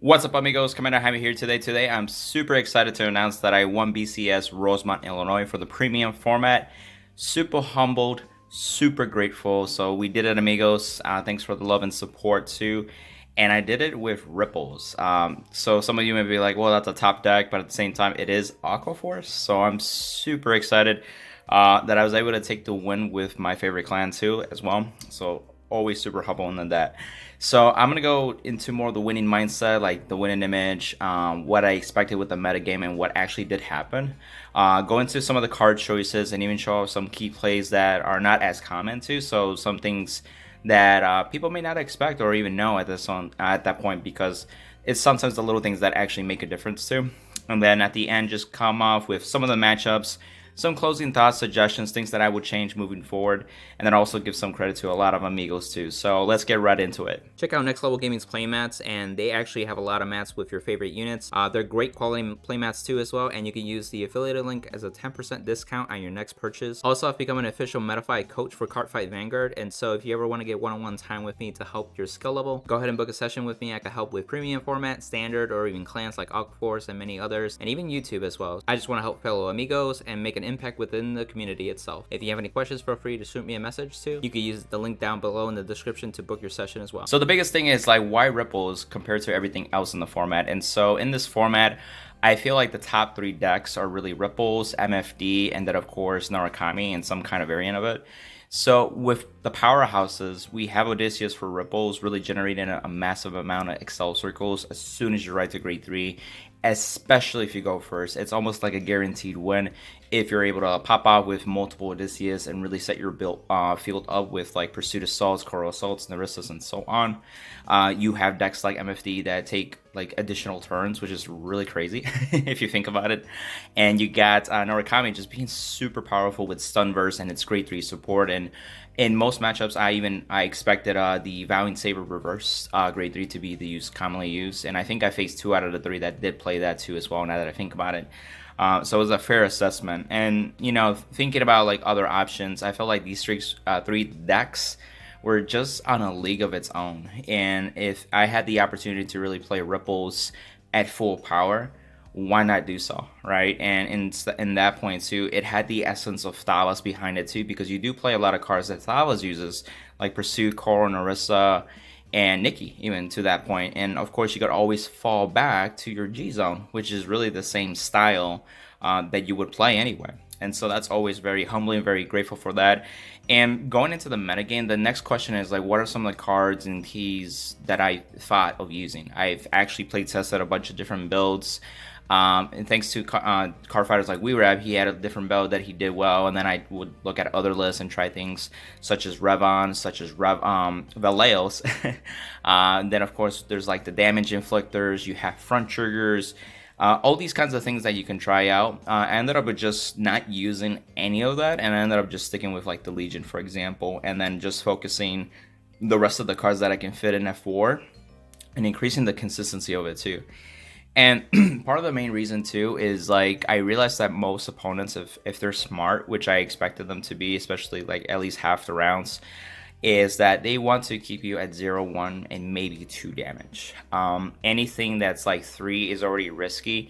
What's up, amigos? Commander Jaime here today. Today, I'm super excited to announce that I won BCS Rosemont, Illinois for the premium format. Super humbled, super grateful. So we did it, amigos. Thanks for the love and support too. And I did it with Ripples. So some of you may be like, well, that's a top deck, but at the same time, it is Aqua Force. So I'm super excited that I was able to take the win with my favorite clan too as well. So always super humble in that. So I'm gonna go into more of the winning mindset, like the winning image, what I expected with the metagame and what actually did happen. Go into some of the card choices and even show off some key plays that are not as common too. So some things that people may not expect or even know at that point, because it's sometimes the little things that actually make a difference too. And then at the end, just come off with some of the matchups, some closing thoughts, suggestions, things that I would change moving forward, and then also give some credit to a lot of amigos too. So let's get right into it. Check out Nex LvL Gaming's playmats, and they actually have a lot of mats with your favorite units. They're great quality playmats too as well, and you can use the affiliated link as a 10% discount on your next purchase. Also, I've become an official Metafy coach for Cardfight Vanguard, and so if you ever want to get one-on-one time with me to help your skill level, go ahead and book a session with me. I can help with premium format, standard, or even clans like Aqua Force and many others, and even YouTube as well. I just want to help fellow amigos and make an impact within the community itself. If you have any questions, feel free to shoot me a message too. You can use the link down below in the description to book your session as well. So the biggest thing is like, why Ripples compared to everything else in the format? And so in this format, I feel like the top 3 decks are really Ripples, MFD, and then of course Narukami and some kind of variant of it. So with the powerhouses, we have Odysseus for Ripples, really generating a massive amount of Excel circles as soon as you ride to grade 3, especially if you go first. It's almost like a guaranteed win if you're able to pop out with multiple Odysseus and really set your field up with like Pursuit Assaults, Coral Assaults, Nerissus, and so on. You have decks like MFD that take like additional turns, which is really crazy if you think about it. And you got Narukami just being super powerful with Stunverse and its grade 3 support. And in most matchups, I expected the Vowing Saber reverse grade 3 to be the commonly used, and I think I faced 2 out of the 3 that did play that too as well, now that I think about it. So it was a fair assessment. And you know, thinking about like other options, I felt like these 3 decks were just on a league of its own. And if I had the opportunity to really play Ripples at full power, why not do so, right? And in that point too, it had the essence of Thalas behind it too, because you do play a lot of cards that Thalas uses, like Pursuit, Coral, Narissa, and Nikki, even to that point. And of course, you could always fall back to your G zone, which is really the same style that you would play anyway. And so that's always very humbling, very grateful for that. And going into the metagame, the next question is like, what are some of the cards and keys that I thought of using? I've actually played tested a bunch of different builds. And thanks to card fighters like WeRab, he had a different build that he did well, and then I would look at other lists and try things such as Revon, such as Valeos. Then of course there's like the damage inflictors, you have front triggers, all these kinds of things that you can try out. I ended up with just not using any of that, and I ended up just sticking with like the Legion, for example, and then just focusing the rest of the cards that I can fit in F4 and increasing the consistency of it too. And part of the main reason too is like, I realized that most opponents, if they're smart, which I expected them to be, especially like at least half the rounds, is that they want to keep you at 0, 1, and maybe 2 damage. Anything that's like 3 is already risky,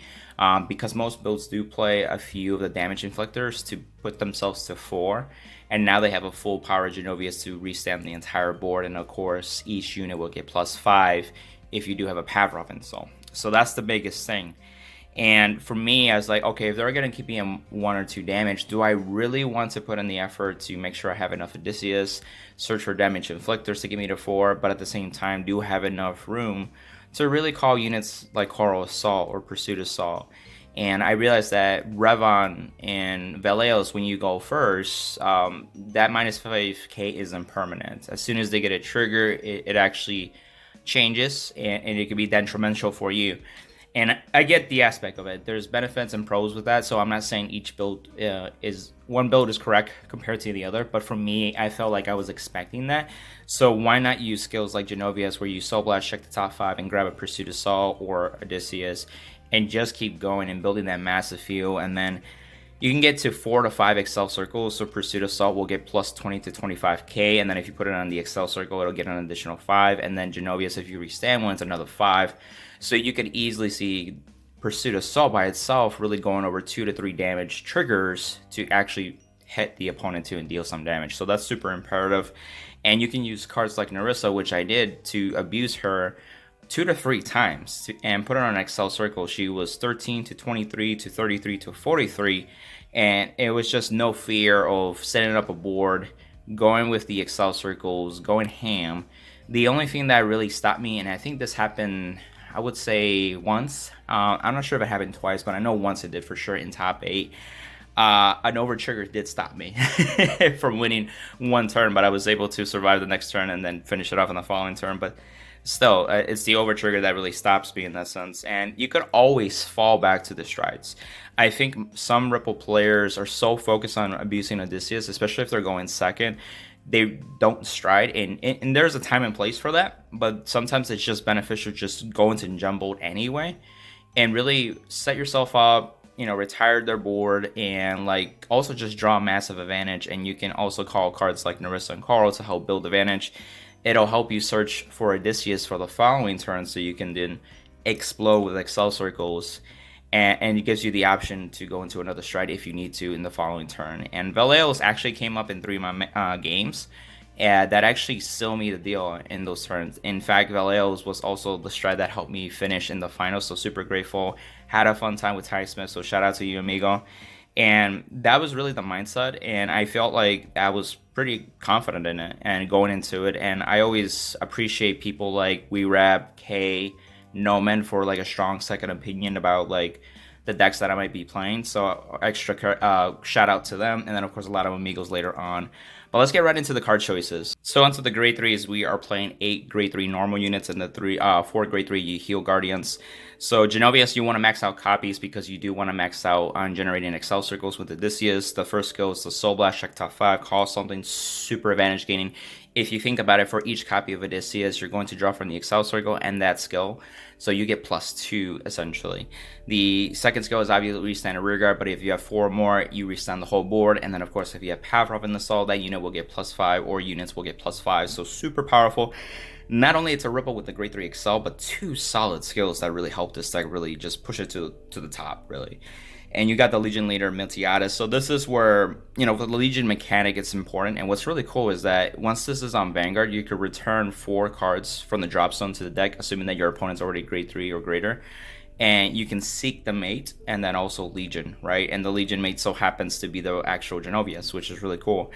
because most builds do play a few of the damage inflictors to put themselves to 4. And now they have a full power Genovius to restamp the entire board. And of course, each unit will get +5 if you do have a Pavrov install. So that's the biggest thing. And for me, I was like, okay, if they're going to keep me in 1 or 2 damage, do I really want to put in the effort to make sure I have enough Odysseus, search for damage inflictors to get me to 4, but at the same time do have enough room to really call units like Coral Assault or Pursuit Assault? And I realized that Revon and Valeos, when you go first, that -5k isn't permanent. As soon as they get a trigger, it actually changes, and it could be detrimental for you. And I get the aspect of it. There's benefits and pros with that, so I'm not saying each build one build is correct compared to the other, but for me, I felt like I was expecting that. So why not use skills like Genovius, where you Soul Blast, check the top 5, and grab a Pursuit Assault or Odysseus, and just keep going and building that massive field, and then You can get to 4 to 5 Excel circles, so Pursuit Assault will get plus 20 to 25k, and then if you put it on the Excel circle, it'll get an additional 5, and then Genovius, if you restand one, it's another 5. So you could easily see Pursuit Assault by itself really going over 2 to 3 damage triggers to actually hit the opponent to and deal some damage. So that's super imperative. And you can use cards like Nerissa, which I did, to abuse her 2 to 3 times and put her on an Excel circle. She was 13 to 23 to 33 to 43, and it was just no fear of setting up a board, going with the Excel circles, going ham. The only thing that really stopped me, and I think this happened, I would say once, I'm not sure if it happened twice, but I know once it did for sure in top 8. An over trigger did stop me from winning one turn, but I was able to survive the next turn and then finish it off in the following turn. But still, it's the over trigger that really stops me in that sense. And you could always fall back to the strides. I think some Ripple players are so focused on abusing Odysseus, especially if they're going second, they don't stride. And there's a time and place for that, but sometimes it's just beneficial just go into jumbled anyway and really set yourself up, retire their board, and like also just draw a massive advantage. And you can also call cards like Nerissa and Carl to help build advantage. It'll help you search for Odysseus for the following turn, so you can then explode with Excel circles, and it gives you the option to go into another stride if you need to in the following turn. And LvL actually came up in 3 of my games, and that actually sealed me the deal in those turns. In fact, LvL was also the stride that helped me finish in the finals, so super grateful. Had a fun time with Ty Smith, so shout out to you, amigo. And that was really the mindset, and I felt like I was pretty confident in it and going into it. And I always appreciate people like WeRab, K, Noman for like a strong second opinion about like the decks that I might be playing. So extra shout out to them, and then of course a lot of amigos later on. But let's get right into the card choices. So onto the grade 3s, we are playing 8 grade 3 normal units and the 4 grade 3 heal guardians. So Genovius, you want to max out copies because you do want to max out on generating Excel circles with Odysseus. The first skill is the Soul Blast, check top 5, call something, super advantage gaining. If you think about it, for each copy of Odysseus, you're going to draw from the Excel circle and that skill. So you get +2 essentially. The second skill is obviously restand a rear guard, but if you have 4 more, you restand the whole board. And then of course, if you have power up in the soul, that unit will get +5 or units will get +5. So super powerful. Not only it's a Ripple with the grade 3 Excel, but 2 solid skills that really help this deck really just push it to the top, really. And you got the Legion leader, Miltiades. So this is where, the Legion mechanic is important. And what's really cool is that once this is on Vanguard, you could return 4 cards from the drop zone to the deck, assuming that your opponent's already grade 3 or greater. And you can seek the mate and then also Legion, right? And the Legion mate so happens to be the actual Genovius, which is really cool.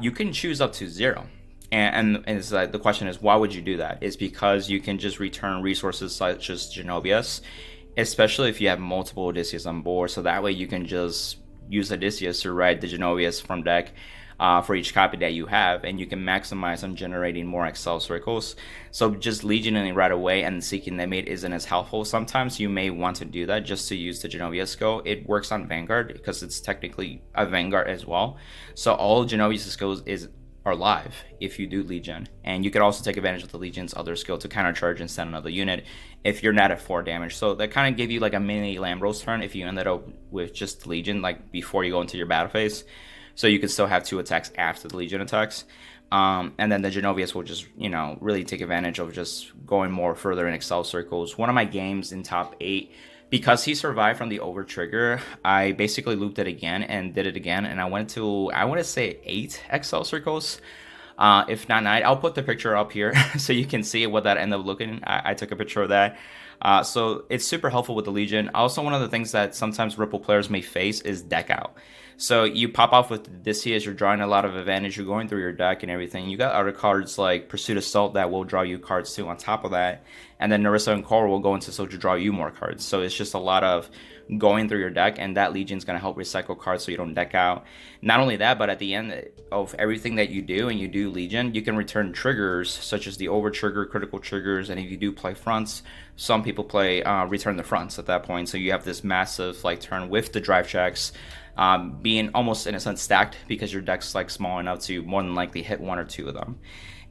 You can choose up to 0. And it's like, the question is, why would you do that? It's because you can just return resources such as Genovius, especially if you have multiple Odysseus on board. So that way you can just use Odysseus to ride the Genovius from deck for each copy that you have, and you can maximize on generating more Excel circles. So just Legioning right away and seeking the mate isn't as helpful. Sometimes you may want to do that just to use the Genovius skill. It works on Vanguard because it's technically a Vanguard as well. So all Genovius skills are live if you do Legion, and you could also take advantage of the Legion's other skill to countercharge and send another unit if you're not at 4 damage. So that kind of gave you like a mini Lambros turn if you ended up with just Legion, like before you go into your battle phase. So you could still have 2 attacks after the Legion attacks. And then the Genovius will just, really take advantage of just going more further in Excel circles. One of my games in top 8, because he survived from the over trigger, I basically looped it again and did it again. And I went to, I want to say 8 Excel circles, if not 9. I'll put the picture up here so you can see what that ended up looking. I took a picture of that. So it's super helpful with the Legion. Also, one of the things that sometimes Ripple players may face is deck out. So you pop off with Odysseus, you're drawing a lot of advantage, you're going through your deck and everything. You got other cards like Pursuit Assault that will draw you cards too on top of that. And then Nerissa and Coral will go into so to draw you more cards. So it's just a lot of going through your deck, and that Legion's going to help recycle cards so you don't deck out. Not only that, but at the end of everything that you do, and you do Legion, you can return triggers such as the over trigger, critical triggers, and if you do play fronts, some people play return the fronts at that point. So you have this massive like turn with the drive checks, being almost in a sense stacked because your deck's like small enough to more than likely hit 1 or 2 of them.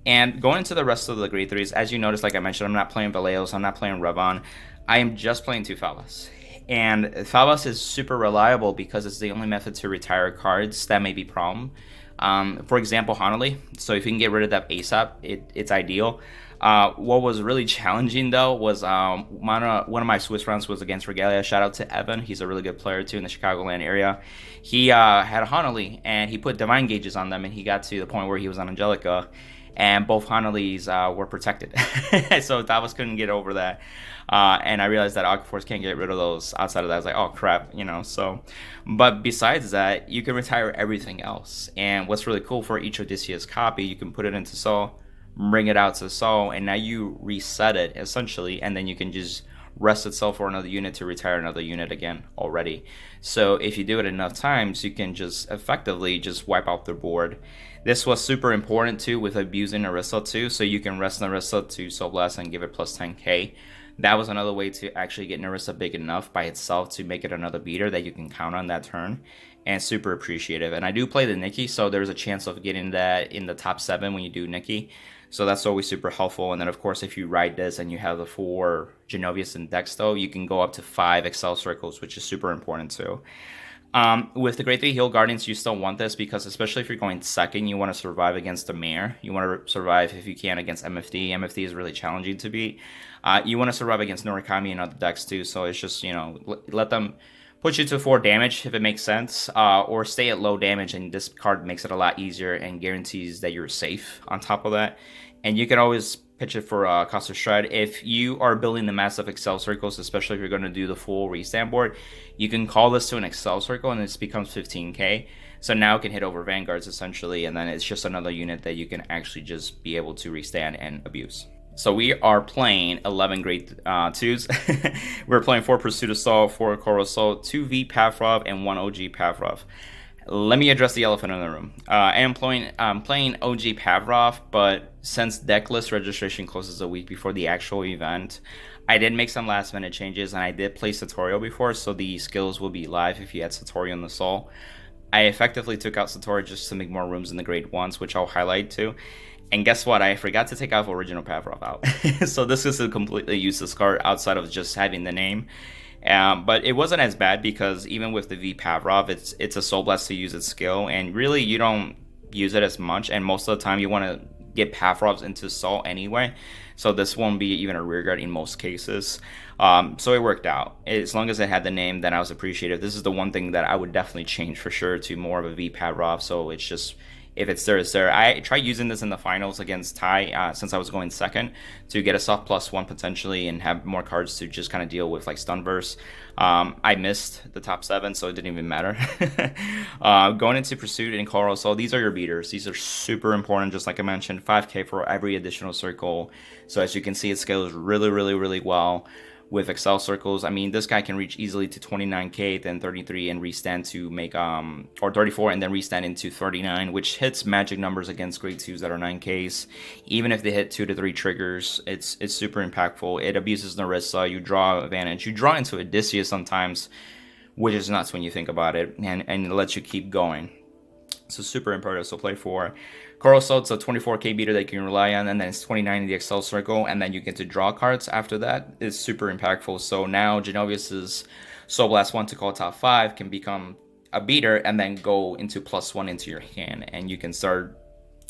And going into the rest of the grade 3s, as you notice, like I mentioned, I'm not playing Valeos, I'm not playing Revon. I am just playing 2 Favas. And Favas is super reliable because it's the only method to retire cards that may be problem. For example, Hanali. So if you can get rid of that ASAP, it's ideal. What was really challenging though was one of my Swiss rounds was against Regalia. Shout out to Evan. He's a really good player too in the Chicagoland area. He had a Hanali and he put Divine Gauges on them, and he got to the point where he was on Angelica, and both Hanalis were protected. So Davos couldn't get over that. And I realized that Aqua can't get rid of those outside of that. I was like, oh crap, you know. So, but besides that, you can retire everything else. And what's really cool, for each Odysseus copy, you can put it into Soul, bring it out to Soul, and now you reset it essentially, and then you can just rest itself for another unit to retire another unit again already. So if you do it enough times, you can just effectively just wipe out the board. This was super important too with abusing Orisa too, so you can rest Orisa to Soul Blast and give it plus 10k. That was another way to actually get Orisa big enough by itself to make it another beater that you can count on that turn, and super appreciative. And I do play the Nikki, so there's a chance of getting that in the top 7 when you do Nikki. So that's always super helpful. And then of course, if you ride this and you have the 4 Genovius in decks though, you can go up to 5 Excel Circles, which is super important too. With the grade 3 Heal Guardians, you still want this because especially if you're going second, you want to survive against the Mayor. You want to survive if you can against MFD. MFD is really challenging to beat. You want to survive against Norikami and other decks too. So it's just, you know, let them put you to 4 damage if it makes sense, or stay at low damage, and this card makes it a lot easier and guarantees that you're safe on top of that. And you can always pitch it for Cost of Shred. If you are building the massive Excel Circles, especially if you're going to do the full restand board, you can call this to an Excel Circle and this becomes 15k. So now it can hit over Vanguards essentially, and then it's just another unit that you can actually just be able to restand and abuse. So we are playing 11 grade 2s. We're playing 4 Pursuit Assault, 4 Coral Assault, 2 V Pavrov, and 1 OG Pavrov. Let me address the elephant in the room. I am playing OG Pavrov, but since decklist registration closes a week before the actual event, I did make some last minute changes, and I did play Satorio before, so the skills will be live if you had Satorio in the Soul. I effectively took out Satorio just to make more rooms in the grade 1s, which I'll highlight too. And guess what? I forgot to take off original Pavrov out. So this is a completely useless card outside of just having the name. But it wasn't as bad because even with the V Pavrov, it's a Soul Blast to use its skill, and really you don't use it as much, and most of the time you want to get Pavrovs into Soul anyway, so this won't be even a rearguard in most cases. So it worked out. As long as it had the name, then I was appreciative. This is the one thing that I would definitely change for sure to more of a V Pavrov, so it's just, if it's there, it's there. I tried using this in the finals against Ty since I was going second to get a soft +1 potentially and have more cards to just kind of deal with like Stunverse. I missed the top 7, so it didn't even matter. Going into Pursuit and Coral, so these are your beaters. These are super important, just like I mentioned, 5k for every additional circle. So as you can see, it scales really, really, really well. With Excel Circles, I mean, this guy can reach easily to 29k, then 33, and restand to make or 34, and then restand into 39, which hits magic numbers against grade 2s that are 9ks. Even if they hit 2 to 3 triggers, it's super impactful. It abuses Narissa. You draw advantage. You draw into Odysseus sometimes, which is nuts when you think about it, and it lets you keep going. So super imperative. So play 4. Coral Assault's a 24k beater that you can rely on, and then it's 29 in the Excel Circle, and then you get to draw cards after that. It's super impactful. So now Genovius's Soul Blast 1 to call top 5 can become a beater and then go into +1 into your hand, and you can start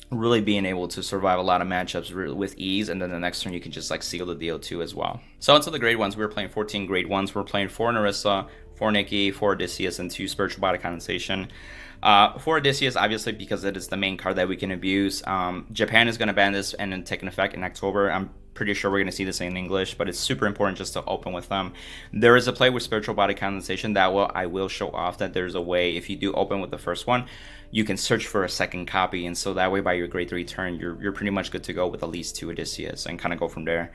really being able to survive a lot of matchups with ease, and then the next turn you can just like seal the deal too as well. So into the grade 1s, we were playing 14 grade 1s. We're playing 4 Narissa, 4 Nikki, 4 Odysseus, and 2 Spiritual Body Condensation. For Odysseus, obviously, because it is the main card that we can abuse. Japan is going to ban this and then take an effect in October. I'm pretty sure we're going to see this in English, but it's super important just to open with them. There is a play with Spiritual Body Condensation that I will show off that there's a way, if you do open with the first one, you can search for a second copy, and so that way by your grade 3 turn, you're pretty much good to go with at least 2 Odysseus and kind of go from there.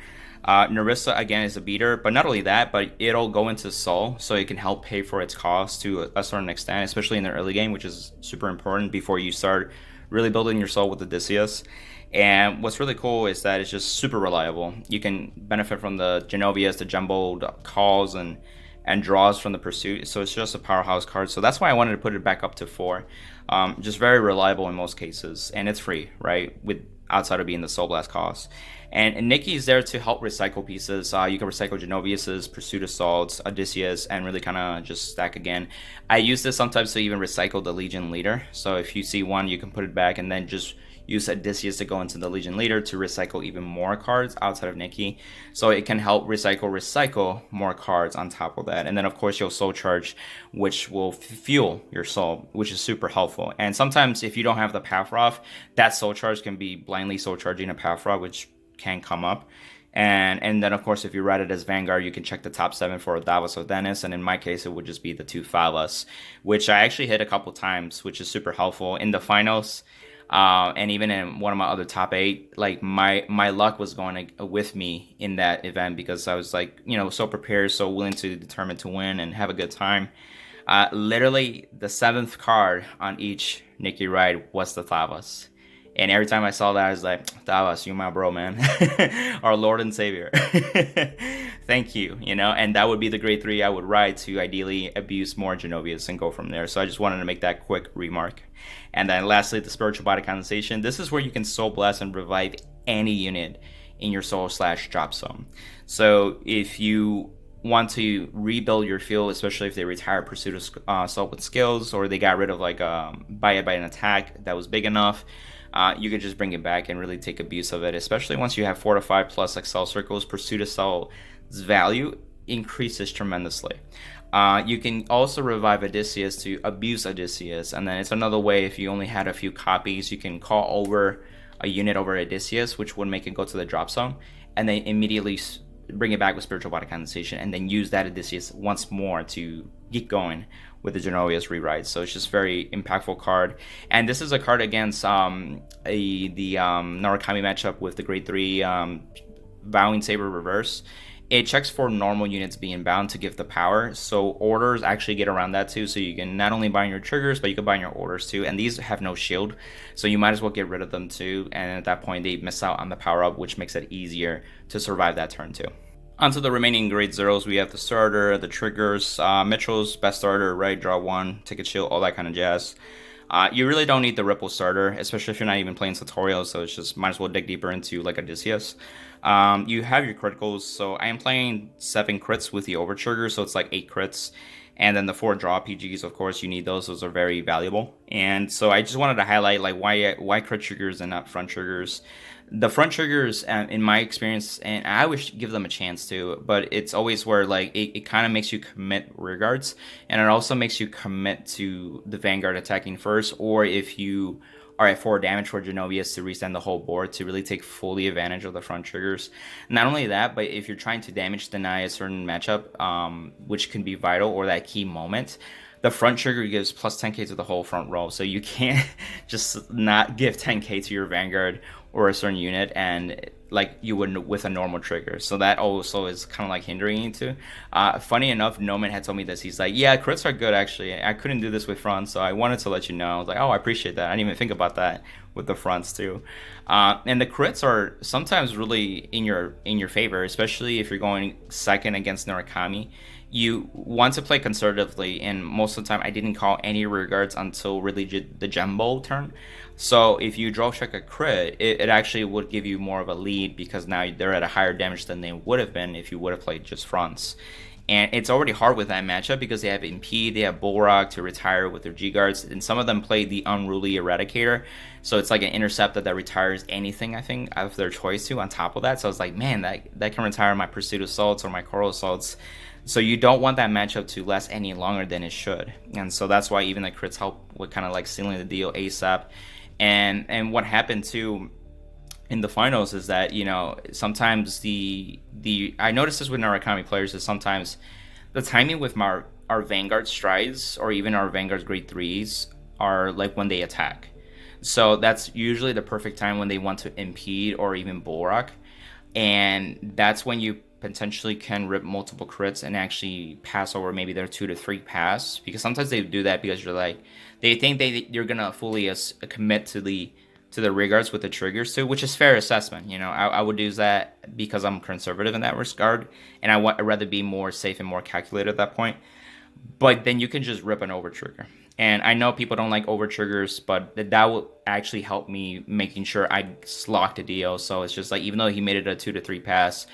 Narissa, again, is a beater, but not only that, but it'll go into Soul, so it can help pay for its cost to a certain extent, especially in the early game, which is super important before you start really building your Soul with Odysseus. And what's really cool is that it's just super reliable. You can benefit from the Genovius, the jumbled calls, and draws from the Pursuit, so it's just a powerhouse card. So that's why I wanted to put it back up to 4. Just very reliable in most cases, and it's free, right? outside of being the Soul Blast cost. And Nikki is there to help recycle pieces. You can recycle Genovius's, Pursuit Assaults, Odysseus, and really kind of just stack again. I use this sometimes to even recycle the Legion Leader. So if you see one, you can put it back and then just use Odysseus to go into the Legion Leader to recycle even more cards outside of Nikki. So it can help recycle more cards on top of that. And then of course you'll soul charge, which will fuel your soul, which is super helpful. And sometimes if you don't have the Pathroth, that soul charge can be blindly soul charging a Pathroth, which can come up. And then of course if you write it as Vanguard, you can check the top 7 for Davos of Dennis, and in my case it would just be the 2 Phalas, which I actually hit a couple times, which is super helpful in the finals. And even in one of my other top 8, like my luck was going with me in that event because I was like, you know, so prepared, so willing to determine to win and have a good time. Literally the 7th card on each Nikki ride was the Thavas. And every time I saw that, I was like, Thavas, you my bro, man. Our Lord and Savior. Thank you, you know? And that would be the grade 3 I would ride to ideally abuse more Genovius and go from there. So I just wanted to make that quick remark. And then lastly, the Spiritual Body Condensation. This is where you can Soul Blast and revive any unit in your Soul/Drop Zone. So if you want to rebuild your field, especially if they retire Pursuit of Assault with skills, or they got rid of like buy it by an attack that was big enough, you could just bring it back and really take abuse of it, especially once you have 4 to 5 plus Excel circles. Pursuit Assault's value increases tremendously. You can also revive Odysseus to abuse Odysseus, and then it's another way, if you only had a few copies, you can call over a unit over Odysseus, which would make it go to the drop zone, and then immediately bring it back with Spiritual Body Condensation, and then use that Odysseus once more to get going with the Genovius rewrite. So it's just very impactful card. And this is a card against the Narukami matchup with the grade 3 Vowing Saber reverse. It checks for normal units being bound to give the power, so orders actually get around that too. So you can not only bind your triggers, but you can bind your orders too, and these have no shield, so you might as well get rid of them too, and at that point they miss out on the power up, which makes it easier to survive that turn too. Onto the remaining grade 0s, we have the starter, the triggers, Mitchell's best starter, right? Draw 1, take a shield, all that kind of jazz. You really don't need the Ripple starter, especially if you're not even playing tutorials, so it's just might as well dig deeper into like Odysseus. You have your criticals, so I am playing 7 crits with the over trigger, so it's like 8 crits. And then the 4 draw PGs, of course, you need those. Those are very valuable. And so I just wanted to highlight like why crit triggers and not front triggers. The front triggers, in my experience, and I always give them a chance to, but it's always where like it kind of makes you commit rear guards, and it also makes you commit to the Vanguard attacking first, or if you are at 4 damage for Genovius to restand the whole board to really take fully advantage of the front triggers. Not only that, but if you're trying to damage deny a certain matchup, which can be vital, or that key moment, the front trigger gives plus 10k to the whole front row, so you can't just not give 10k to your Vanguard or a certain unit and like you would with a normal trigger. So that also is kind of like hindering you too. Funny enough, Noman had told me this. He's like, yeah, crits are good actually. I couldn't do this with fronts, so I wanted to let you know. I was like, oh, I appreciate that. I didn't even think about that with the fronts too. And the crits are sometimes really in your favor, especially if you're going second against Narukami. You want to play conservatively, and most of the time I didn't call any rear guards until really the gem bowl turn. So if you draw check a crit, it actually would give you more of a lead, because now they're at a higher damage than they would have been if you would have played just fronts. And it's already hard with that matchup because they have Impede, they have Bullrock to retire with their G-Guards, and some of them play the Unruly Eradicator. So it's like an intercept that retires anything, I think, of their choice to on top of that. So I was like, man, that can retire my Pursuit Assaults or my Coral Assaults. So you don't want that matchup to last any longer than it should. And so that's why even the crits help with kind of like sealing the deal ASAP. And what happened too in the finals is that, you know, sometimes I noticed this with Narukami players, is sometimes the timing with our Vanguard strides or even our Vanguard grade 3s are like when they attack. So that's usually the perfect time when they want to impede or even Bullrock. And that's when you potentially can rip multiple crits and actually pass over maybe their 2 to 3 pass, because sometimes they do that because you're like, they think you're gonna fully commit to the rear guards with the triggers too, which is fair assessment. You know, I would use that because I'm conservative in that regard, and I'd rather be more safe and more calculated at that point. But then you can just rip an over trigger, And I know people don't like over triggers, but that will actually help me making sure I lock the deal. So it's just like, even though he made it a 2 to 3 pass,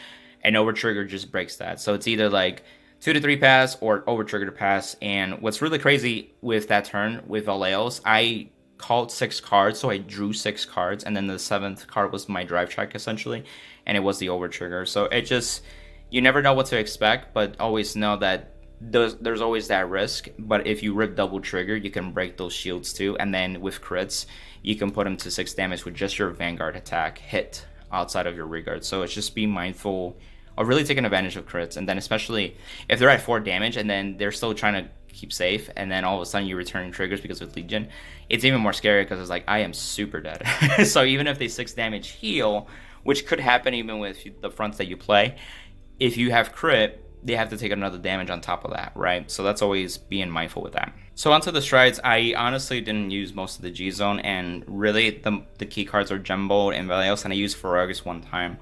an over trigger just breaks that. So it's either like 2 to 3 pass or over trigger to pass. And what's really crazy with that turn with Valeos, I called 6 cards, so I drew 6 cards, and then the 7th card was my drive check essentially, and it was the over trigger. So it just, you never know what to expect, but always know that there's always that risk. But if you rip double trigger, you can break those shields too, and then with crits, you can put them to 6 damage with just your Vanguard attack hit outside of your regard. So it's just be mindful of really taking advantage of crits, and then especially if they're at 4 damage and then they're still trying to keep safe, and then all of a sudden you return triggers because of Legion, it's even more scary because it's like, I am super dead. So even if they 6 damage heal, which could happen even with the fronts that you play, if you have crit, they have to take another damage on top of that, right? So that's always being mindful with that. So onto the strides, I honestly didn't use most of the G zone, and really the key cards are Gembold and Valeos, and I used Ferragus one time.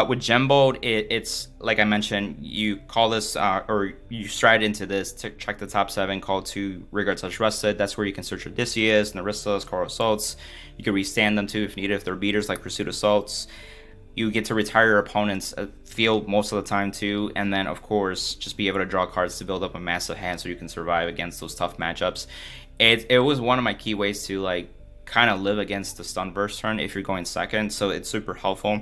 With Gembold, it's like I mentioned, you call this, or you stride into this to check the top 7, call 2 Regards as Rested. That's where you can search Odysseus, Nerissa's, Core Assaults. You can restand them too if needed, if they're beaters like Pursuit Assaults. You get to retire your opponent's field most of the time too, and then of course just be able to draw cards to build up a massive hand so you can survive against those tough matchups. It was one of my key ways to like kind of live against the stun burst turn if you're going second, so it's super helpful.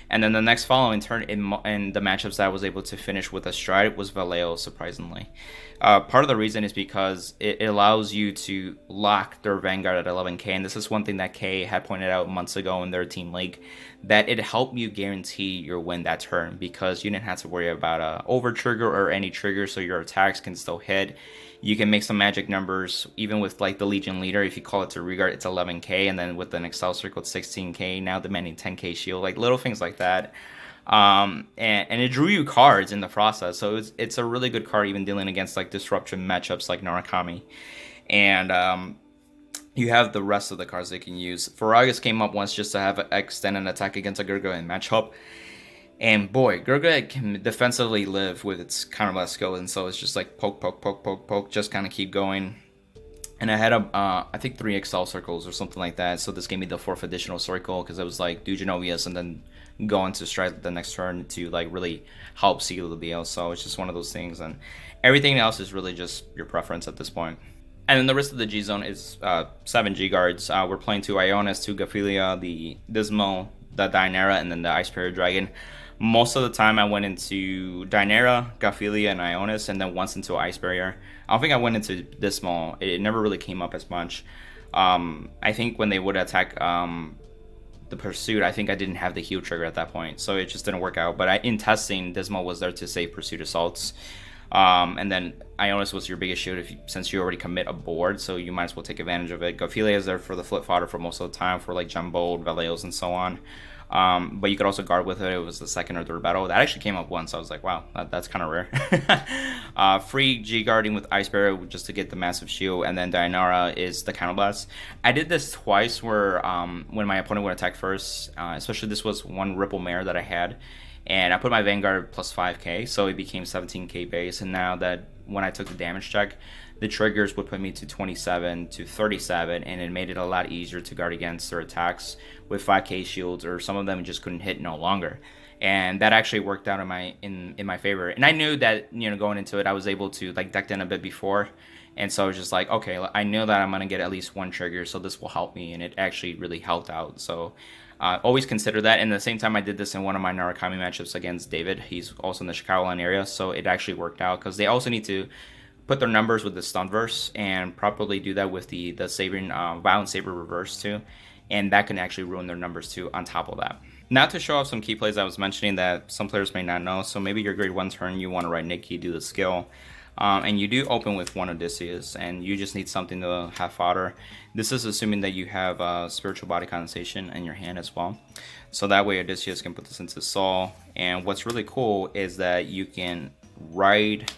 And then the next following turn in the matchups that I was able to finish with a stride was Vallejo, surprisingly. Part of the reason is because it allows you to lock their Vanguard at 11k, and this is one thing that K had pointed out months ago in their team league, that it helped you guarantee your win that turn because you didn't have to worry about a over trigger or any trigger, so your attacks can still hit. You can make some magic numbers, even with like the Legion Leader. If you call it to Regard, it's 11k, and then with the Excel Circle, it's 16k, now demanding 10k shield, like little things like that. And it drew you cards in the process, so it's a really good card even dealing against like disruption matchups like Narukami. And you have the rest of the cards they can use. Ferragus came up once just to have an extended attack against a Gurgla matchup. And boy, Gurgla can defensively live with its counterblast skill, and so it's just like poke, poke, poke, poke, poke, just kind of keep going. And I had I think 3 Excel circles or something like that, so this gave me the 4th additional circle because it was like do Genovius and then go into stride the next turn to like really help seal the deal. So it's just one of those things, and everything else is really just your preference at this point. And then the rest of the G zone is 7 G guards. We're playing 2 Ionis, 2 Gaphilia, the Dismal, the Dynera, and then the Ice Period Dragon. Most of the time I went into Dynera, Gaphilia, and Ionis, and then once into Ice Barrier. I don't think I went into Dismal. It never really came up as much. I think when they would attack the Pursuit, I think I didn't have the heal trigger at that point, so it just didn't work out. But in testing, Dismal was there to save Pursuit Assaults. And then Ionis was your biggest shield since you already commit a board, so you might as well take advantage of it. Gaphilia is there for the flip fodder for most of the time for like Gembold, Valeos, and so on. But you could also guard with it. It was the 2nd or 3rd battle. That actually came up once. I was like, wow, that's kind of rare. Free G guarding with Ice Barrier just to get the massive shield, and then Dynara is the counterblast. I did this twice where when my opponent would attack first, especially this was one Ripple Mare that I had, and I put my Vanguard plus 5k, so it became 17k base, and now that when I took the damage check, the triggers would put me to 27 to 37, and it made it a lot easier to guard against their attacks with 5k shields, or some of them just couldn't hit no longer. And that actually worked out in my favor. And I knew that, you know, going into it, I was able to like deck in a bit before, and so I was just like, okay, I know that I'm gonna get at least 1 trigger, so this will help me, and it actually really helped out. So always consider that. And at the same time, I did this in one of my Narukami matchups against David. He's also in the Chicago area, so it actually worked out because they also need to put their numbers with the Stunverse and properly do that with the Sabering, Violent Saber reverse too, and that can actually ruin their numbers too on top of that. Now to show off some key plays I was mentioning that some players may not know. So maybe your grade 1 turn, you want to write Nikki, do the skill, and you do open with 1 Odysseus, and you just need something to have fodder. This is assuming that you have Spiritual Body Condensation in your hand as well, so that way Odysseus can put this into Soul. And what's really cool is that you can ride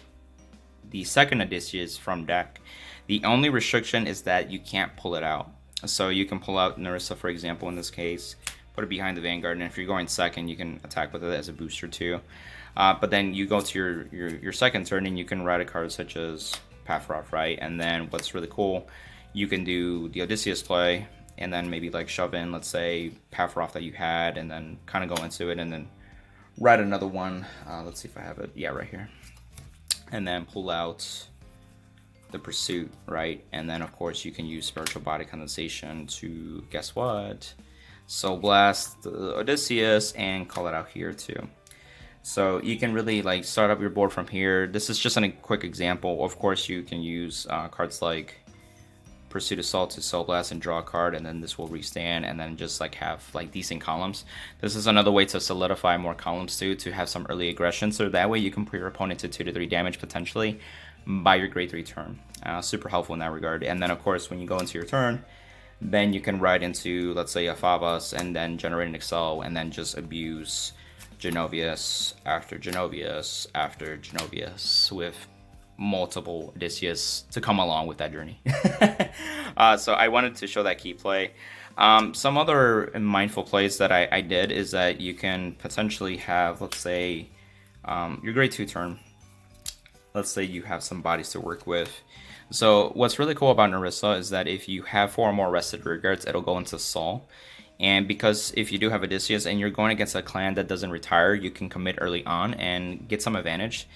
the 2nd Odysseus from deck. The only restriction is that you can't pull it out. So you can pull out Nerissa, for example, in this case, put it behind the Vanguard, and if you're going 2nd, you can attack with it as a booster too. But then you go to your 2nd turn, and you can ride a card such as Pathroth, right? And then what's really cool, you can do the Odysseus play, and then maybe like shove in, let's say, Pathroth that you had, and then kind of go into it, and then write another one. Let's see if I have it. Yeah, right here. And then pull out the Pursuit, right? And then of course you can use Spiritual Body Condensation to, guess what? Soul Blast the Odysseus and call it out here too. So you can really like start up your board from here. This is just a quick example. Of course you can use cards like Pursuit Assault to Soul Blast and draw a card, and then this will restand, and then just like have like decent columns. This is another way to solidify more columns too, to have some early aggression, so that way you can put your opponent to 2 to 3 damage potentially by your grade 3 turn. Super helpful in that regard. And then of course when you go into your turn, then you can ride into, let's say, a Favas, and then generate an Excel, and then just abuse Genovius after Genovius after Genovius with multiple Odysseus to come along with that journey. So I wanted to show that key play. Some other mindful plays that I did is that you can potentially have, let's say, your grade 2 turn. Let's say you have some bodies to work with. So what's really cool about Nerissa is that if you have 4 or more rested rearguards, it'll go into Sol. And because if you do have Odysseus and you're going against a clan that doesn't retire, you can commit early on and get some advantage.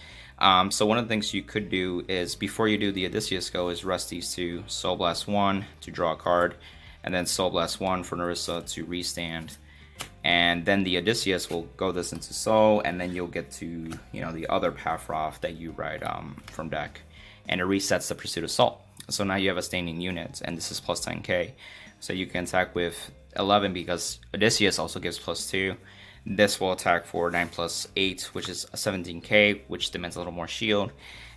So one of the things you could do is, before you do the Odysseus go, is rest these 2, Soul Blast 1 to draw a card, and then Soul Blast 1 for Nerissa to restand. And then the Odysseus will go this into Soul, and then you'll get to, you know, the other Pathroth that you ride from deck. And it resets the Pursuit Assault. So now you have a standing unit, and this is plus 10k. So you can attack with 11 because Odysseus also gives plus 2. This will attack for 9 plus 8, which is a 17k, which demands a little more shield.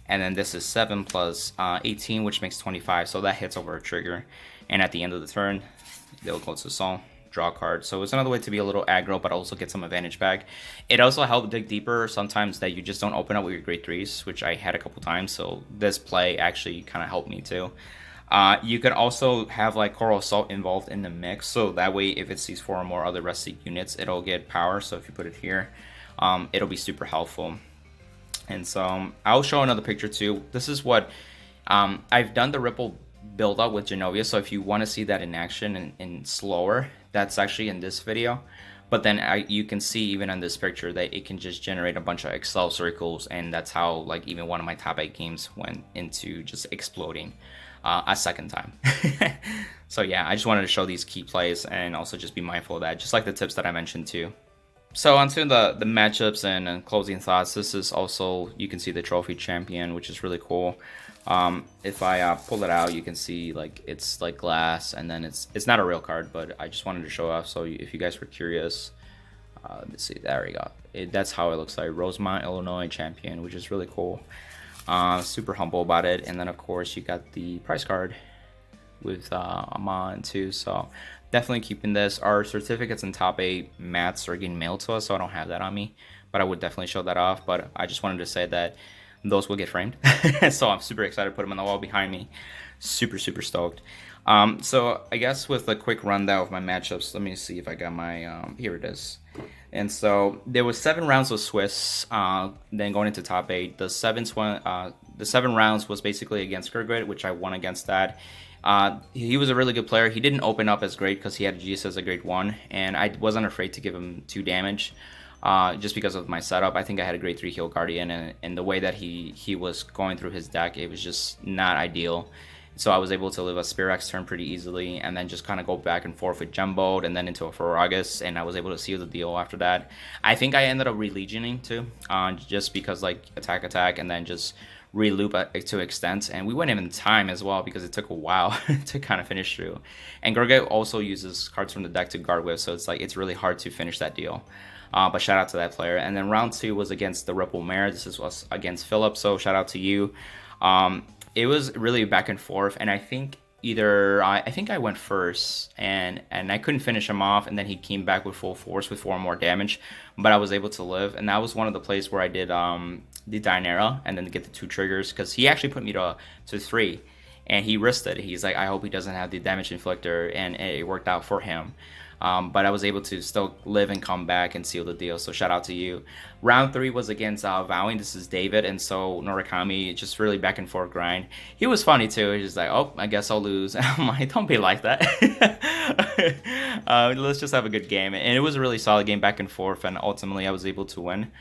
And then this is 7 plus 18, which makes 25. So that hits over a trigger. And at the end of the turn, they'll go to Sol, draw a card. So it's another way to be a little aggro, but also get some advantage back. It also helps dig deeper sometimes that you just don't open up with your grade 3s, which I had a couple times. So this play actually kind of helped me too. You could also have like Coral Assault involved in the mix, so that way if it sees 4 or more other rested units, it'll get power. So if you put it here, it'll be super helpful. And so I'll show another picture too. This is what I've done the Ripple build up with Genovia, so if you want to see that in action and slower, that's actually in this video. But then you can see even on this picture that it can just generate a bunch of Excel circles, and that's how like even one of my top 8 games went into just exploding a second time. So yeah, I just wanted to show these key plays and also just be mindful of that, just like the tips that I mentioned too. So onto the matchups and closing thoughts. This is also, you can see the trophy champion, which is really cool. If I pull it out, you can see like it's like glass, and then it's not a real card, but I just wanted to show off. So if you guys were curious, let's see, there we go. That's how it looks like. Rosemont, Illinois champion, which is really cool. Super humble about it. And then of course you got the price card with Amon too, so definitely keeping this. Our certificates and top 8 mats are getting mailed to us, so I don't have that on me, but I would definitely show that off. But I just wanted to say that those will get framed. So I'm super excited to put them on the wall behind me. Super stoked. So I guess with a quick rundown of my matchups, let me see if I got my here it is. And so there was 7 rounds of Swiss, then going into top 8. The 7 rounds was basically against Kurgrid, which I won against that. He was a really good player. He didn't open up as great because he had GS as a grade 1, and I wasn't afraid to give him 2 damage just because of my setup. I think I had a grade 3 heal guardian, and the way that he was going through his deck, it was just not ideal. So I was able to live a Spirax turn pretty easily, and then just kind of go back and forth with Gembold, and then into a Ferragus, and I was able to seal the deal after that. I think I ended up relegioning too, just because like attack, and then just re-loop to extent. And we went in time as well because it took a while to kind of finish through. And Gorget also uses cards from the deck to guard with, so it's like it's really hard to finish that deal. But shout out to that player. And then round 2 was against the Ripple Mare. This was against Philip, so shout out to you. It was really back and forth, and I think I think I went first, and I couldn't finish him off, and then he came back with full force with 4 more damage, but I was able to live. And that was one of the plays where I did the Dynera and then get the 2 triggers, because he actually put me to 3, and he risked it. He's like, I hope he doesn't have the damage inflictor, and it worked out for him. but I was able to still live and come back and seal the deal. So shout out to you. Round 3 was against Vowing. This is David, and so Norakami, just really back and forth grind. He was funny too. He's just like, oh, I guess I'll lose. I'm like, don't be like that. Let's just have a good game. And it was a really solid game back and forth, and ultimately I was able to win.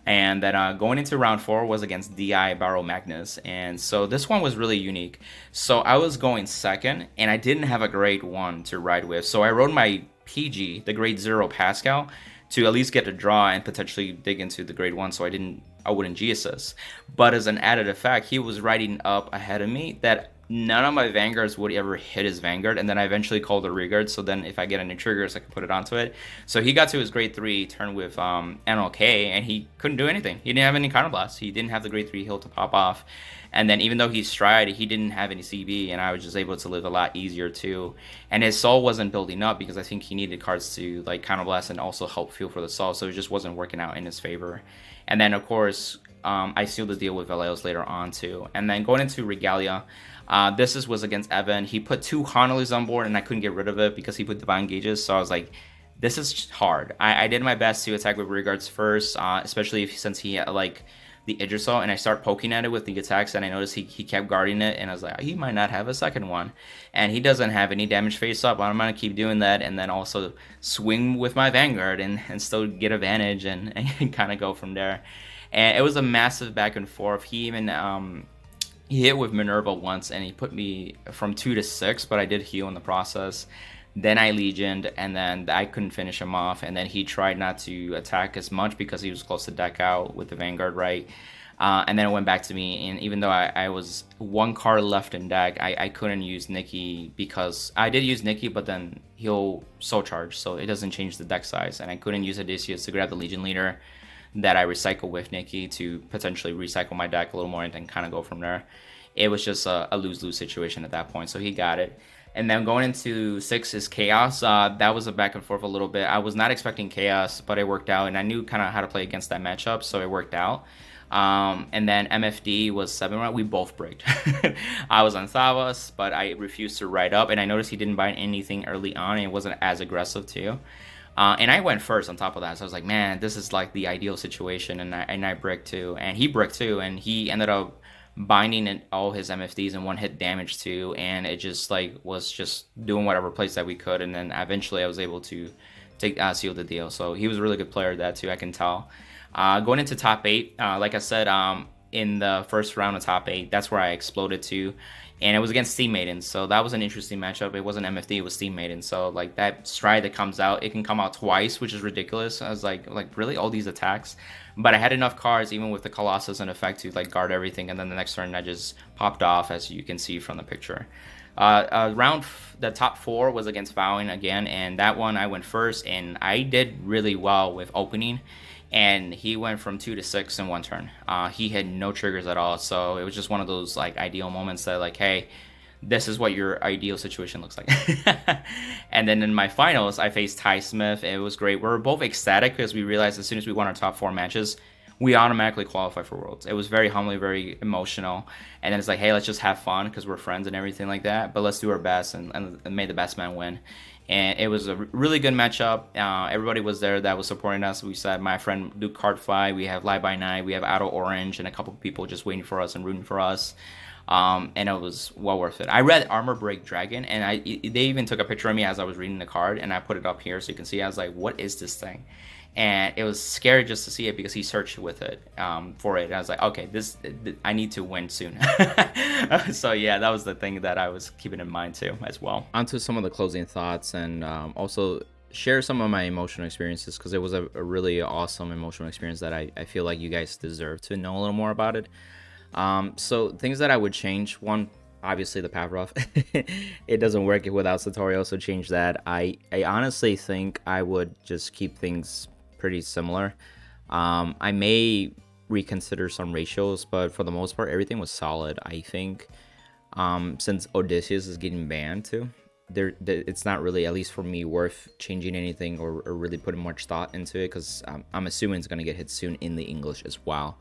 And then going into round 4 was against DI Barrow Magnus. And so this one was really unique. So I was going second, and I didn't have a grade 1 to ride with. So I rode my PG, the grade 0 Pascal, to at least get a draw and potentially dig into the grade 1 so I wouldn't G-assist. But as an added effect, he was riding up ahead of me that none of my Vanguards would ever hit his Vanguard, and then I eventually called the Regard, so then if I get any triggers, I can put it onto it. So he got to his grade 3 turn with NLK, and he couldn't do anything. He didn't have any counterblast. He didn't have the grade 3 heal to pop off. And then even though he stride, he didn't have any CB, and I was just able to live a lot easier too. And his soul wasn't building up because I think he needed cards to like counterblast and also help fuel for the soul, so it just wasn't working out in his favor. And then of course, I sealed the deal with Valeos later on too. And then going into Regalia, was against Evan. He put 2 Honolus on board, and I couldn't get rid of it because he put Divine Gauges. So I was like, this is hard. I did my best to attack with Regards first, especially since he had like the Idrisol, and I start poking at it with the attacks, and I noticed he kept guarding it, and I was like, he might not have a second one. And he doesn't have any damage face up. I'm going to keep doing that, and then also swing with my Vanguard and still get advantage and kind of go from there. And it was a massive back and forth. He even he hit with Minerva once, and he put me from 2 to 6, but I did heal in the process. Then I legioned, and then I couldn't finish him off, and then he tried not to attack as much because he was close to deck out with the Vanguard, right? And then it went back to me, and even though I was 1 card left in deck, I couldn't use Nikki because I did use Nikki, but then he'll soul charge, so it doesn't change the deck size, and I couldn't use Odysseus to grab the Legion Leader that I recycle with Nikki to potentially recycle my deck a little more and then kind of go from there. It was just a lose-lose situation at that point, so he got it. And then going into 6 is Chaos. That was a back and forth a little bit. I was not expecting Chaos, but it worked out, and I knew kind of how to play against that matchup, so it worked out. And then MFD was 7 round. We both bricked. I was on Thavas, but I refused to ride up, and I noticed he didn't buy anything early on, and it wasn't as aggressive too. And I went first on top of that, so I was like, man, this is like the ideal situation, and I bricked too, and he bricked too, and he ended up binding all his MFDs and 1-hit damage too, and it just like was just doing whatever plays that we could, and then eventually I was able to take seal the deal. So he was a really good player at that too, I can tell. Going into top 8, like I said, in the first round of top 8, that's where I exploded to, and it was against Steam Maiden, so that was an interesting matchup. It wasn't MFD, it was Steam Maiden, so like that stride that comes out, it can come out twice, which is ridiculous. I was like really, all these attacks? But I had enough cards, even with the Colossus in effect, to like guard everything, and then the next turn I just popped off, as you can see from the picture. The top 4 was against Vowing again, and that one I went first, and I did really well with opening, and he went from 2 to 6 in 1 turn. He had no triggers at all, so it was just one of those like ideal moments that like, hey, this is what your ideal situation looks like. And then in my finals, I faced Ty Smith. It was great. We were both ecstatic because we realized as soon as we won our top 4 matches, we automatically qualify for Worlds. It was very humbling, very emotional. And then it's like, hey, let's just have fun because we're friends and everything like that, but let's do our best and may the best man win. And it was a really good matchup. Everybody was there that was supporting us. We said my friend Luke Cardfight, we have Lie by Night, we have Auto Orange, and a couple of people just waiting for us and rooting for us. And it was well worth it. I read Armor Break Dragon, and they even took a picture of me as I was reading the card, and I put it up here so you can see. I was like, what is this thing? And it was scary just to see it because he searched with it for it. And I was like, okay, I need to win soon. So yeah, that was the thing that I was keeping in mind too as well. On to some of the closing thoughts, and also share some of my emotional experiences, because it was a really awesome emotional experience that I feel like you guys deserve to know a little more about it. So things that I would change: one, obviously the path rough. It doesn't work without tutorial, so change that. I honestly think I would just keep things pretty similar. I may reconsider some ratios, but for the most part everything was solid. I think since Odysseus is getting banned too, it's not really, at least for me, worth changing anything or really putting much thought into it, because I'm assuming it's going to get hit soon in the English as well.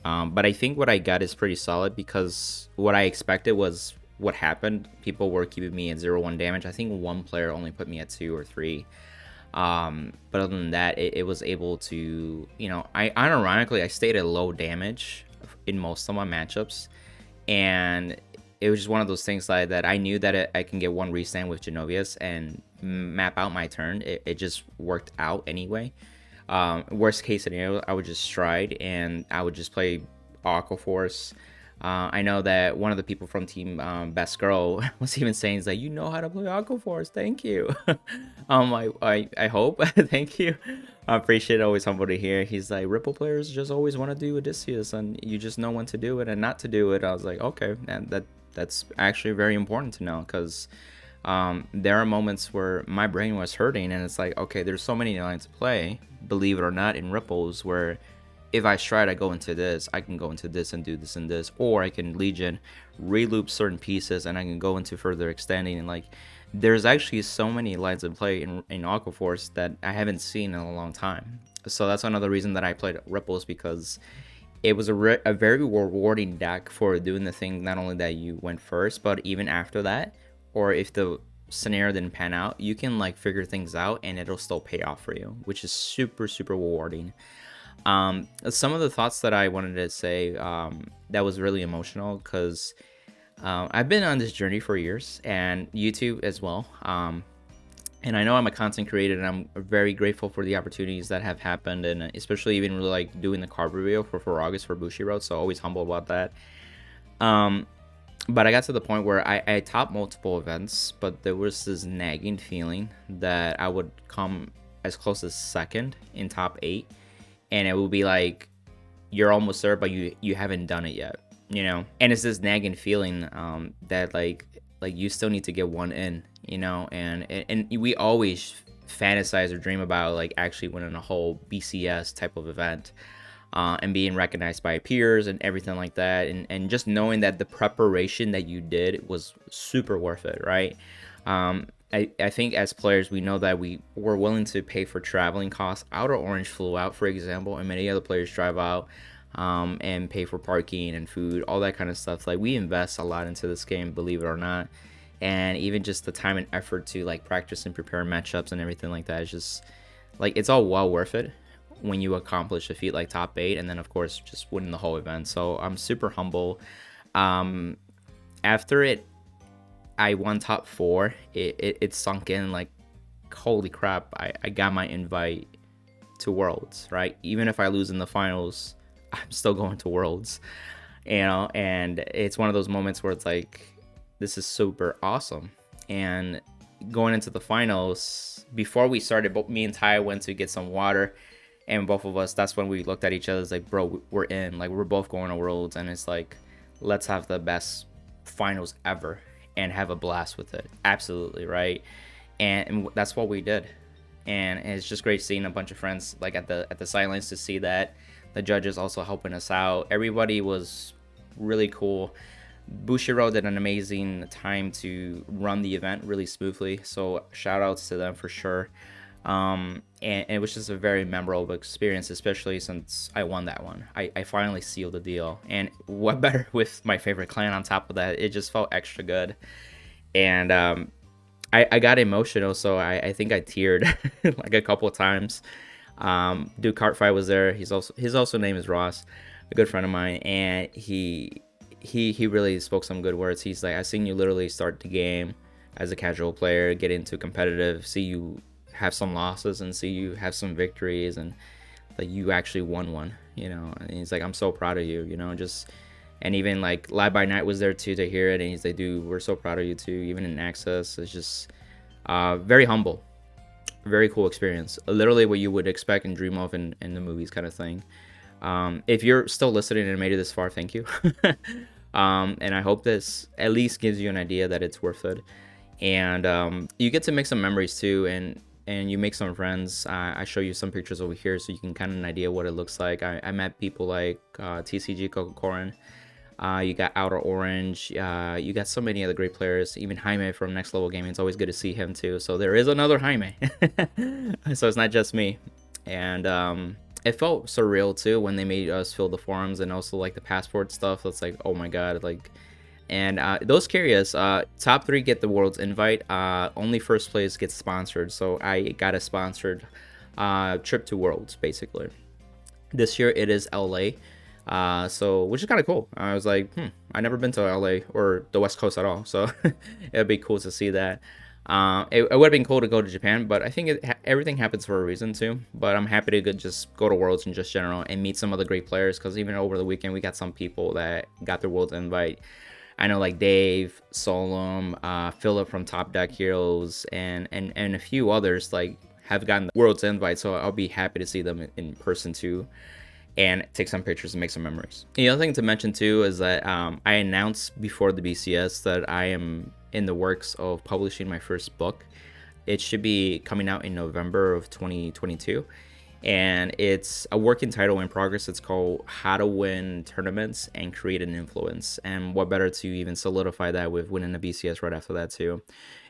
But I think what I got is pretty solid, because what I expected was what happened. People were keeping me at 0-1 damage. I think one player only put me at 2 or 3. But other than that, it was able to, you know, I unironically I stayed at low damage in most of my matchups, and it was just one of those things like that I knew that I can get one restand with Genovius and map out my turn. It just worked out anyway. Worst case scenario, I would just stride and I would just play Aqua Force. I know that one of the people from team Best Girl was even saying, "Is like, you know how to play Aqua Force, thank you." I hope. Thank you. I appreciate it. Always humble to hear. He's like, Ripple players just always want to do Odysseus, and you just know when to do it and not to do it. I was like, okay, and that's actually very important to know, because there are moments where my brain was hurting, and it's like, okay, there's so many lines to play, believe it or not, in Ripples, where if I stride, I go into this, I can go into this and do this and this, or I can Legion, reloop certain pieces, and I can go into further extending. And like, there's actually so many lines of play in Aqua Force that I haven't seen in a long time. So that's another reason that I played Ripples, because it was a very rewarding deck for doing the thing, not only that you went first, but even after that, or if the scenario didn't pan out, you can like figure things out and it'll still pay off for you, which is super rewarding. Some of the thoughts that I wanted to say that was really emotional, because I've been on this journey for years, and YouTube as well. And I know I'm a content creator, and I'm very grateful for the opportunities that have happened, and especially even really like doing the card reveal for August for Bushiroad, so always humble about that. But I got to the point where I topped multiple events, but there was this nagging feeling that I would come as close as second in top 8, and it will be like, you're almost there, but you haven't done it yet, you know. And it's this nagging feeling that like you still need to get one in, you know. And we always fantasize or dream about like actually winning a whole BCS type of event, and being recognized by peers and everything like that, and just knowing that the preparation that you did was super worth it, right? I think as players, we know that we were willing to pay for traveling costs. Outer Orange flew out, for example, and many other players drive out and pay for parking and food, all that kind of stuff. Like, we invest a lot into this game, believe it or not. And even just the time and effort to like practice and prepare matchups and everything like that is just like, it's all well worth it when you accomplish a feat like top 8, and then of course just winning the whole event. So I'm super humble. After it, I won top 4. It sunk in like, holy crap, I got my invite to Worlds, right? Even if I lose in the finals, I'm still going to Worlds, you know. And it's one of those moments where it's like, this is super awesome. And going into the finals, before we started, both me and Ty went to get some water, and both of us, that's when we looked at each other, like, bro, we're in, like, we're both going to Worlds, and it's like, let's have the best finals ever and have a blast with it. Absolutely, right? And that's what we did. And it's just great seeing a bunch of friends like at the sidelines to see that. The judges also helping us out. Everybody was really cool. Bushiroad did an amazing time to run the event really smoothly, so shout outs to them for sure. And it was just a very memorable experience, especially since I won that one. I finally sealed the deal, and what better with my favorite clan on top of that. It just felt extra good. And I got emotional, so I think I teared like a couple of times. Dude Cardfight was there. His also name is Ross, a good friend of mine, and he really spoke some good words. He's like, I seen you literally start the game as a casual player, get into competitive, see you have some losses and see you have some victories, and like, you actually won one, you know. And he's like, I'm so proud of you, you know. Just, and even like Live by Night was there too to hear it, and he's like, dude, we're so proud of you too. Even in Access, it's just very humble, very cool experience. Literally what you would expect and dream of in the movies, kind of thing. If you're still listening and made it this far, thank you. And I hope this at least gives you an idea that it's worth it. And you get to make some memories too, and you make some friends. I show you some pictures over here so you can kind of an idea what it looks like. I met people like TCG Kokokorin. You got Outer Orange. You got so many other great players. Even Jaime from Nex LvL Gaming. It's always good to see him too. So there is another Jaime. So it's not just me. And it felt surreal too when they made us fill the forms, and also like the passport stuff. It's like, oh my god, like And those curious, top 3 get the world's invite. Only first place gets sponsored. So I got a sponsored trip to Worlds, basically. This year it is LA. So which is kind of cool. I was like, I never been to LA or the West Coast at all. So it'd be cool to see that. It would have been cool to go to Japan, but I think everything happens for a reason too. But I'm happy to just go to Worlds in just general and meet some other great players, because even over the weekend we got some people that got their Worlds invite. I know like Dave, Solom, Philip from Top Deck Heroes, and a few others like have gotten the Worlds invite. So I'll be happy to see them in person too, and take some pictures and make some memories. The other thing to mention too is that I announced before the BCS that I am in the works of publishing my first book. It should be coming out in November of 2022. And it's a working title in progress. It's called How to Win Tournaments and Create an Influence. And what better to even solidify that with winning the BCS right after that too.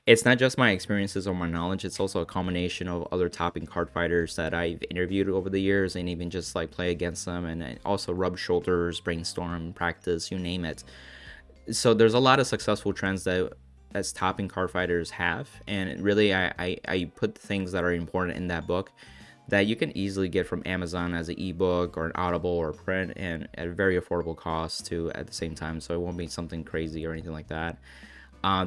It's not just my experiences or my knowledge, it's also a combination of other top-end card fighters that I've interviewed over the years, and even just like play against them, and also rub shoulders, brainstorm, practice, you name it. So there's a lot of successful trends that as top-end card fighters have, and really I put things that are important in that book that you can easily get from Amazon as an ebook or an Audible or print, and at a very affordable cost too at the same time, so it won't be something crazy or anything like that.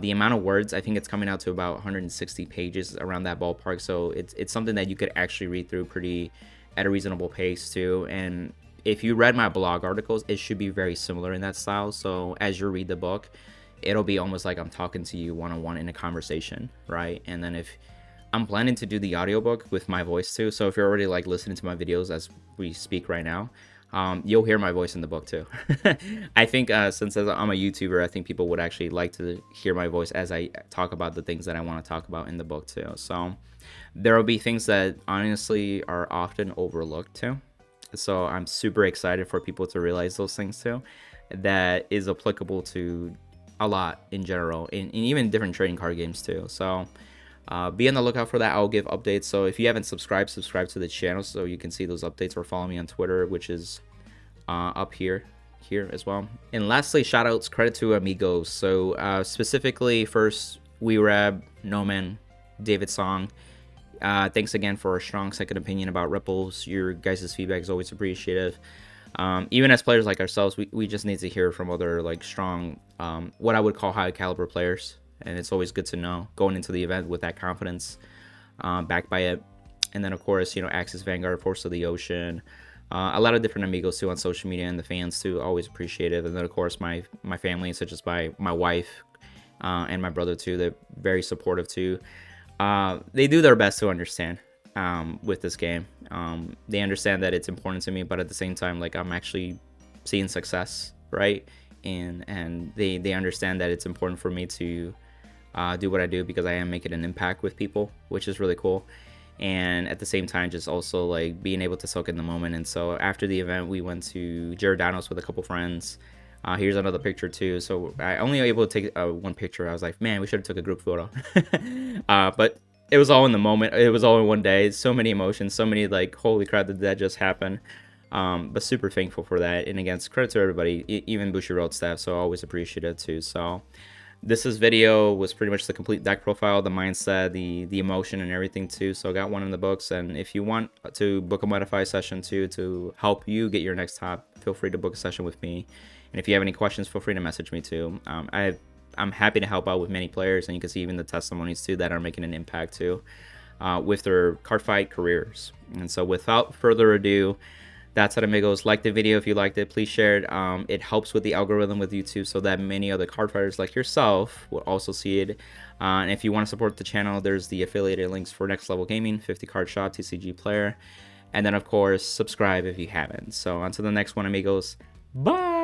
The amount of words, I think it's coming out to about 160 pages, around that ballpark, so it's something that you could actually read through pretty at a reasonable pace too. And if you read my blog articles, it should be very similar in that style, so as you read the book, it'll be almost like I'm talking to you one-on-one in a conversation, right? And then if I'm planning to do the audiobook with my voice too, so if you're already like listening to my videos as we speak right now, you'll hear my voice in the book too. I think since I'm a YouTuber, I think people would actually like to hear my voice as I talk about the things that I want to talk about in the book too. So there will be things that honestly are often overlooked too. So I'm super excited for people to realize those things too. That is applicable to a lot in general, in even different trading card games too. So be on the lookout for that. I'll give updates. So if you haven't subscribe to the channel so you can see those updates, or follow me on Twitter, which is up here as well. And lastly, shout outs, credit to Amigos. So specifically first, WeRab, Noman, David Song. Thanks again for a strong second opinion about Ripples. Your guys' feedback is always appreciative. Even as players like ourselves, we just need to hear from other like strong, what I would call high caliber players. And it's always good to know going into the event with that confidence, backed by it. And then of course, you know, Axis Vanguard, Force of the Ocean, a lot of different Amigos too on social media, and the fans too, always appreciative. And then of course my family, such as my wife and my brother too, they're very supportive too. They do their best to understand with this game. They understand that it's important to me, but at the same time, like, I'm actually seeing success, right? And they understand that it's important for me to do what I do, because I am making an impact with people, which is really cool. And at the same time, just also like being able to soak in the moment. And so after the event, we went to Giordano's with a couple friends. Here's another picture too. So I only able to take one picture. I was like, man, we should have took a group photo. But it was all in the moment. It was all in one day. So many emotions, so many like, holy crap, did that just happen? But super thankful for that. And again, credit to everybody, even Bushiroad staff. So always appreciate it too. So this video was pretty much the complete deck profile, the mindset, the emotion, and everything too. So I got one in the books. And if you want to book a Metafy session too to help you get your next top, feel free to book a session with me. And if you have any questions, feel free to message me too. I'm happy to help out with many players, and you can see even the testimonies too that are making an impact too with their card fight careers. And so without further ado, that's it, amigos. Like the video if you liked it. Please share it. It helps with the algorithm with YouTube, so that many other card fighters like yourself will also see it. And if you want to support the channel, there's the affiliated links for Nex LvL Gaming, 50 card shop, TCG player, and then of course subscribe if you haven't. So until the next one, amigos. Bye.